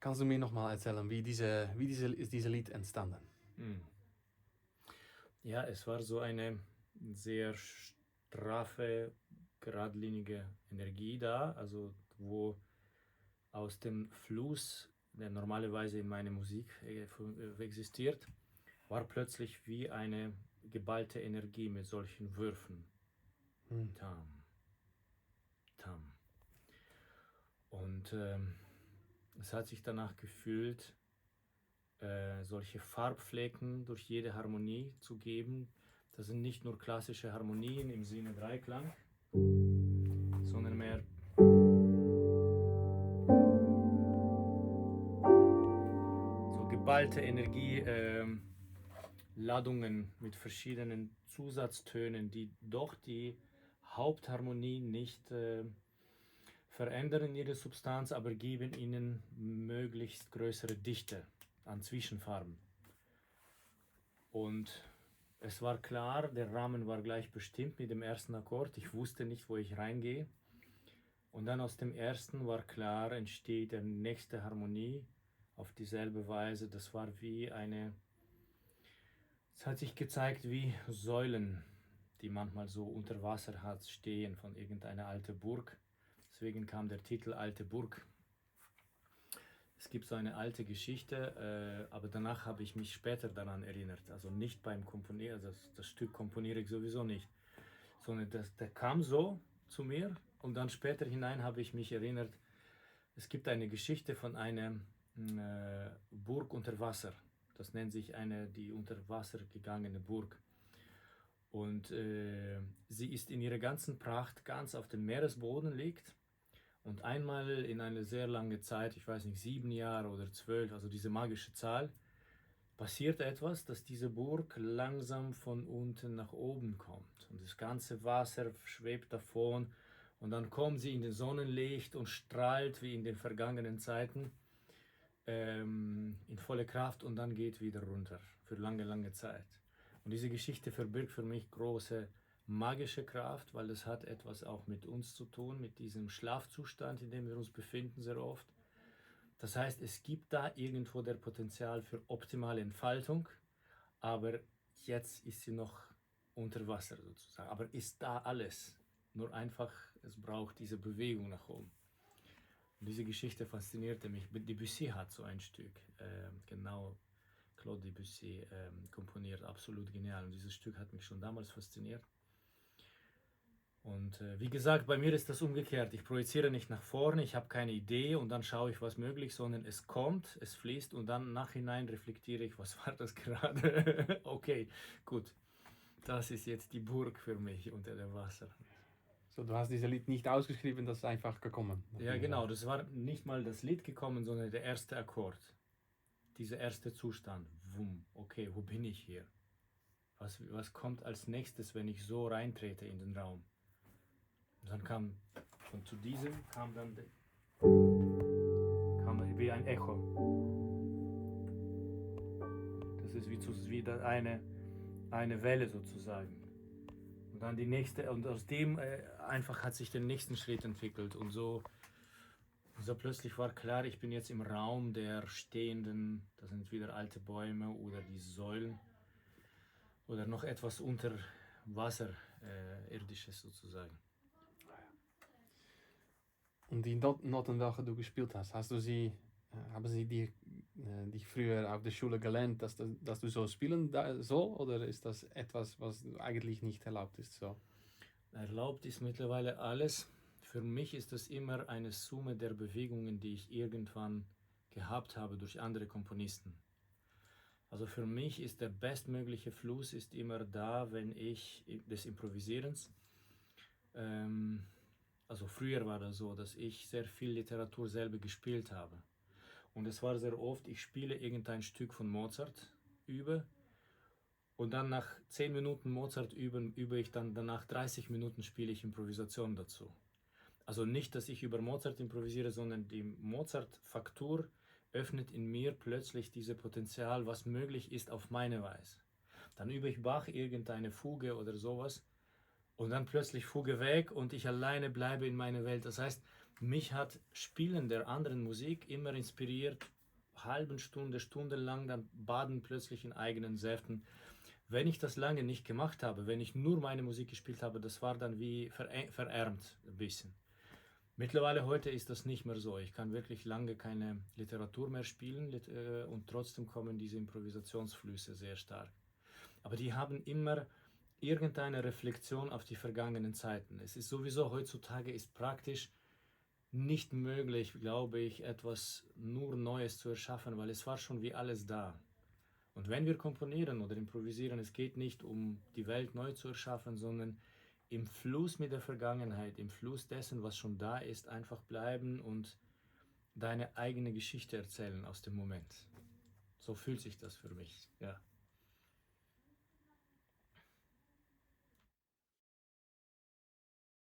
Kannst du mir nochmal erzählen, ist dieses Lied entstanden? Hm. Ja, es war so eine sehr straffe, geradlinige Energie da, also wo aus dem Fluss, der normalerweise in meiner Musik existiert, war plötzlich wie eine geballte Energie mit solchen Würfen. Hm. Tam, tam. Und es hat sich danach gefühlt, solche Farbflecken durch jede Harmonie zu geben. Das sind nicht nur klassische Harmonien im Sinne Dreiklang, sondern mehr so geballte Energieladungen mit verschiedenen Zusatztönen, die doch die Hauptharmonie nicht verändern ihre Substanz, aber geben ihnen möglichst größere Dichte an Zwischenfarben. Und es war klar, der Rahmen war gleich bestimmt mit dem ersten Akkord. Ich wusste nicht, wo ich reingehe. Und dann aus dem ersten war klar, entsteht die nächste Harmonie auf dieselbe Weise. Das war wie es hat sich gezeigt wie Säulen, die manchmal so unter Wasser hat stehen von irgendeiner alten Burg. Deswegen kam der Titel Alte Burg. Es gibt so eine alte Geschichte, aber danach habe ich mich später daran erinnert. Also nicht beim Komponieren, das Stück komponiere ich sowieso nicht, sondern der kam so zu mir und dann später hinein habe ich mich erinnert, es gibt eine Geschichte von einer Burg unter Wasser. Das nennt sich die unter Wasser gegangene Burg. Und sie ist in ihrer ganzen Pracht ganz auf dem Meeresboden liegt. Und einmal in einer sehr langen Zeit, ich weiß nicht, 7 Jahre oder 12, also diese magische Zahl, passiert etwas, dass diese Burg langsam von unten nach oben kommt. Und das ganze Wasser schwebt davon. Und dann kommt sie in den Sonnenlicht und strahlt wie in den vergangenen Zeiten in volle Kraft und dann geht wieder runter für lange, lange Zeit. Und diese Geschichte verbirgt für mich große magische Kraft, weil es hat etwas auch mit uns zu tun, mit diesem Schlafzustand, in dem wir uns befinden sehr oft. Das heißt, es gibt da irgendwo der Potenzial für optimale Entfaltung, aber jetzt ist sie noch unter Wasser sozusagen. Aber ist da alles? Nur einfach, es braucht diese Bewegung nach oben. Und diese Geschichte faszinierte mich. Debussy hat so ein Stück, genau, Claude Debussy komponiert, absolut genial. Und dieses Stück hat mich schon damals fasziniert. Und wie gesagt, bei mir ist das umgekehrt. Ich projiziere nicht nach vorne, ich habe keine Idee und dann schaue ich, was möglich ist, sondern es kommt, es fließt und dann nachhinein reflektiere ich, was war das gerade? Okay, gut. Das ist jetzt die Burg für mich unter dem Wasser. So, du hast dieses Lied nicht ausgeschrieben, das ist einfach gekommen. Ja, genau. Das war nicht mal das Lied gekommen, sondern der erste Akkord. Dieser erste Zustand. Wumm. Okay, wo bin ich hier? Was kommt als nächstes, wenn ich so reintrete in den Raum? Und dann kam, und zu diesem kam dann wie ein Echo. Das ist wie eine Welle sozusagen. Und dann die nächste, und aus dem einfach hat sich der nächste Schritt entwickelt. Und so plötzlich war klar, ich bin jetzt im Raum der stehenden, das sind wieder alte Bäume oder die Säulen oder noch etwas unter Wasser, irdisches sozusagen. Und die Noten, welche du gespielt hast, haben sie dich früher auf der Schule gelernt, dass du so spielen soll? Oder ist das etwas, was eigentlich nicht erlaubt ist? So? Erlaubt ist mittlerweile alles. Für mich ist das immer eine Summe der Bewegungen, die ich irgendwann gehabt habe durch andere Komponisten. Also für mich ist der bestmögliche Fluss ist immer da, wenn ich des Improvisierens, also früher war das so, dass ich sehr viel Literatur selber gespielt habe. Und es war sehr oft, ich spiele irgendein Stück von Mozart übe und dann nach 10 Minuten Mozart übe ich dann danach 30 Minuten spiele ich Improvisation dazu. Also nicht, dass ich über Mozart improvisiere, sondern die Mozart-Faktur öffnet in mir plötzlich dieses Potenzial, was möglich ist auf meine Weise. Dann übe ich Bach irgendeine Fuge oder sowas und dann plötzlich Fuge weg und ich alleine bleibe in meiner Welt. Das heißt, mich hat Spielen der anderen Musik immer inspiriert, halben Stunde, stundenlang dann baden plötzlich in eigenen Säften. Wenn ich das lange nicht gemacht habe, wenn ich nur meine Musik gespielt habe, das war dann wie verärmt ein bisschen. Mittlerweile heute ist das nicht mehr so. Ich kann wirklich lange keine Literatur mehr spielen und trotzdem kommen diese Improvisationsflüsse sehr stark. Aber die haben immer irgendeine Reflexion auf die vergangenen Zeiten. Es ist sowieso heutzutage ist praktisch nicht möglich, glaube ich, etwas nur Neues zu erschaffen, weil es war schon wie alles da. Und wenn wir komponieren oder improvisieren, es geht nicht um die Welt neu zu erschaffen, sondern im Fluss mit der Vergangenheit, im Fluss dessen, was schon da ist, einfach bleiben und deine eigene Geschichte erzählen aus dem Moment. So fühlt sich das für mich, ja.